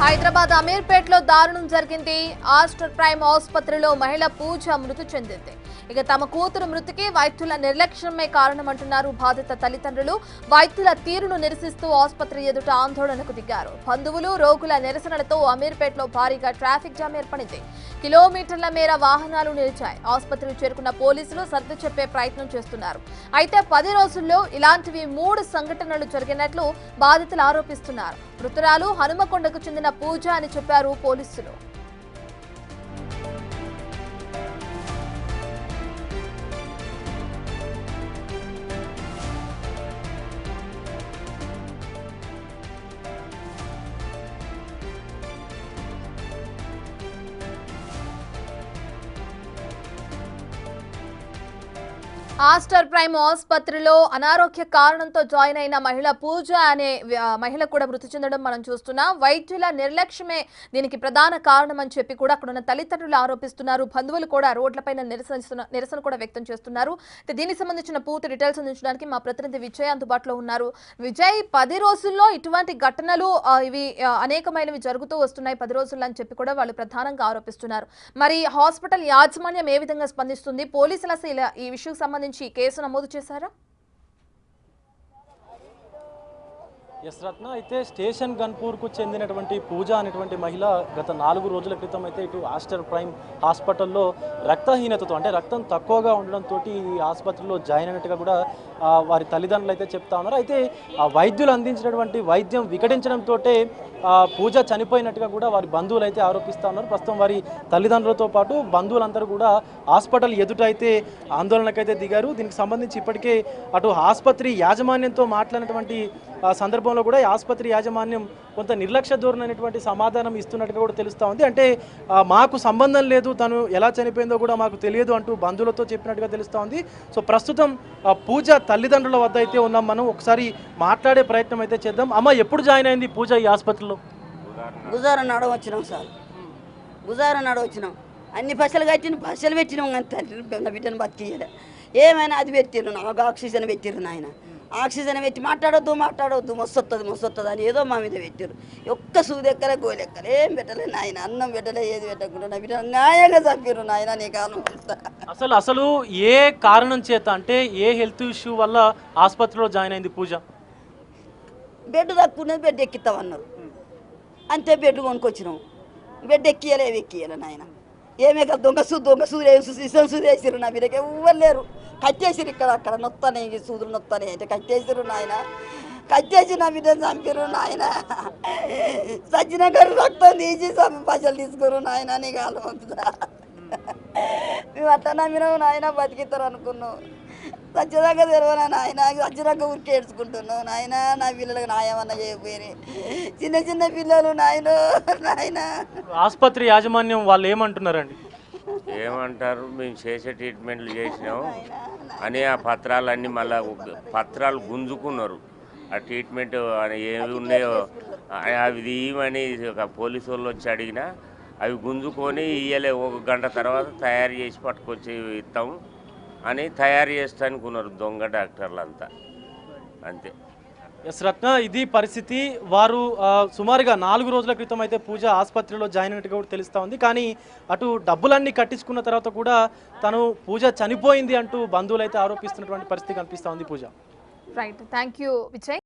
హైదరాబాద్ అమీర్పేటలో దారుణం జరిగింది. ఆస్టర్ ప్రైమ్ ఆసుపత్రిలో మహిళ పూజ మృతి చెందింది. ఇక తమ కూతురు మృతికి వైద్యుల నిర్లక్ష్యమే కారణమంటున్నారు బాధిత తల్లిదండ్రులు. వైద్యుల తీరును నిరసిస్తూ ఆసుపత్రి ఎదుట ఆందోళనకు దిగారు. బంధువులు రోగుల నిరసనలతో అమీర్పేటలో భారీగా ట్రాఫిక్ జామ్ ఏర్పడింది. కిలోమీటర్ల మేర వాహనాలు నిలిచాయి. ఆసుపత్రికి చేరుకున్న పోలీసులు సర్ది చెప్పే ప్రయత్నం చేస్తున్నారు. అయితే 10 రోజుల్లో ఇలాంటివి 3 సంఘటనలు జరిగినట్లు బాధితులు ఆరోపిస్తున్నారు. మృతురాలు హనుమకొండకు చెందిన పూజ అని చెప్పారు పోలీసులు. ఆస్టర్ ప్రైమ్ ఆసుపత్రిలో అనారోగ్య కారణంతో జాయిన్ అయిన మహిళ పూజ అనే మహిళ కూడా మృతి చెందడం మనం చూస్తున్నాం. వైద్యుల నిర్లక్ష్యమే దీనికి ప్రధాన కారణం అని చెప్పి కూడా అక్కడ ఉన్న తల్లిదండ్రులు ఆరోపిస్తున్నారు. బంధువులు కూడా రోడ్లపైన నిరసన కూడా వ్యక్తం చేస్తున్నారు. దీనికి సంబంధించిన పూర్తి డీటెయిల్స్ అందించడానికి మా ప్రతినిధి విజయ్ అందుబాటులో ఉన్నారు. విజయ్, 10 రోజుల్లో ఇటువంటి ఘటనలు ఇవి అనేకమైనవి జరుగుతూ వస్తున్నాయి 10 రోజుల్లో అని చెప్పి కూడా వాళ్ళు ప్రధానంగా ఆరోపిస్తున్నారు. మరి హాస్పిటల్ యాజమాన్యం ఏ విధంగా స్పందిస్తుంది? పోలీసులు అసలు ఈ విషయం సంబంధించి కేసు నమోదు చేశారా? ఎస్ రత్న, అయితే స్టేషన్ గన్పూర్కు చెందినటువంటి పూజ అనేటువంటి మహిళ గత 4 రోజుల క్రితం అయితే ఇటు ఆస్టర్ ప్రైమ్ హాస్పిటల్లో రక్తహీనతతో, అంటే రక్తం తక్కువగా ఉండడంతో ఈ ఆసుపత్రిలో జాయిన్ అయినట్టుగా కూడా వారి తల్లిదండ్రులు అయితే చెప్తా ఉన్నారు. అయితే ఆ వైద్యులు అందించినటువంటి వైద్యం వికటించడంతో పూజ చనిపోయినట్టుగా కూడా వారి బంధువులు అయితే ఆరోపిస్తూ ఉన్నారు. ప్రస్తుతం వారి తల్లిదండ్రులతో పాటు బంధువులందరూ కూడా హాస్పిటల్ ఎదుట అయితే ఆందోళనకైతే దిగారు. దీనికి సంబంధించి ఇప్పటికే అటు ఆసుపత్రి యాజమాన్యంతో మాట్లాడినటువంటి సందర్భంలో కూడా ఈ ఆసుపత్రి యాజమాన్యం కొంత నిర్లక్ష్య ధోరణి అనేటువంటి సమాధానం ఇస్తున్నట్టుగా కూడా తెలుస్తూ ఉంది. అంటే మాకు సంబంధం లేదు, తను ఎలా చనిపోయిందో కూడా మాకు తెలియదు అంటూ బంధువులతో చెప్పినట్టుగా తెలుస్తూ ఉంది. సో ప్రస్తుతం పూజ తల్లిదండ్రుల వద్ద అయితే ఉన్నాం. మనం ఒకసారి మాట్లాడే ప్రయత్నం అయితే చేద్దాం. అమ్మ, ఎప్పుడు జాయిన్ అయింది పూజ ఈ ఆసుపత్రిలో? గుజారా నాడ వచ్చినాం సార్, గుజారా నాడ వచ్చినాం. అన్ని పైసలు కట్టిన పైసలు పెట్టినాం కానీ తండ్రి నా బిడ్డను బతికియలే. ఏమైనా అది పెట్టిర్రు, నాకు ఆక్సిజన్ పెట్టిర్రు. నాయన ఆక్సిజన్ పెట్టి మాట్లాడొద్దు మొస్తొస్తుంది అని ఏదో మా మీద పెట్టారు. ఒక్క సూదెక్కలే గోలెక్కలే ఏం పెట్టలే నాయన, అన్నం పెట్టలే, ఏది పెట్టకుండా నా బిడ్డ న్యాయంగా చంపారు నాయన. నీ కారణం అసలు ఏ కారణం చేత, అంటే ఏ హెల్త్ ఇష్యూ వల్ల ఆసుపత్రిలో జాయిన్ అయింది పూజ? బెడ్ తక్కువ బెడ్ ఎక్కిస్తామన్నారు, అంతే బెడ్ కొనుక్కొచ్చినాం. బెడ్ ఎక్కియలే నాయన. ఏమే కదా దొంగ సూది వేసిరు నా బిడ్డకి. ఎవ్వరు లేరు, కట్టేసిరు. అక్కడ నొత్తానే సూదులు నొత్తానే అయితే కట్టేసిరు నాయన. కట్టేసి నా బిడ్డను చంపారు నాయన. సచ్చినాక రక్తం తీసి పైసలు తీసుకురు నాయన. నీ కాలం పంపుతా మేము అట్లా నమ్మినాము నాయన, బతికిస్తారు అనుకున్నావు. సచ్చేదాకా తెరవనా నాయన, సచ్చినాక ఊరికి ఏడ్చుకుంటున్నావు నాయన. నా పిల్లలకు న్యాయమన్నా చేయకపోయి చిన్న పిల్లలు నాయన. ఆసుపత్రి యాజమాన్యం వాళ్ళు ఏమంటున్నారండి? ఏమంటారు, మేము చేసే ట్రీట్మెంట్లు చేసినాం అని ఆ పత్రాలన్నీ మళ్ళీ పత్రాలు గుంజుకున్నారు. ఆ ట్రీట్మెంట్ ఏమి ఉన్నాయో అవి ఇవ్వమని పోలీసు వాళ్ళు వచ్చి అడిగినా అవి గుంజుకొని ఇయ్యలే. 1 గంట తర్వాత తయారు చేసి పట్టుకొచ్చి ఇస్తాము అని తయారు చేస్తానికి ఉన్నారు దొంగ డాక్టర్లు అంతే. ఎస్ రత్న, ఇది పరిస్థితి. వారు సుమారుగా 4 రోజుల క్రితం అయితే పూజ ఆసుపత్రిలో జాయిన్ అయినట్టుగా కూడా తెలుస్తూ ఉంది. కానీ అటు డబ్బులన్నీ కట్టించుకున్న తర్వాత కూడా తను పూజ చనిపోయింది అంటూ బంధువులు అయితే ఆరోపిస్తున్నటువంటి పరిస్థితి కనిపిస్తూ ఉంది. పూజ రైట్, థ్యాంక్ యూ విజయ్.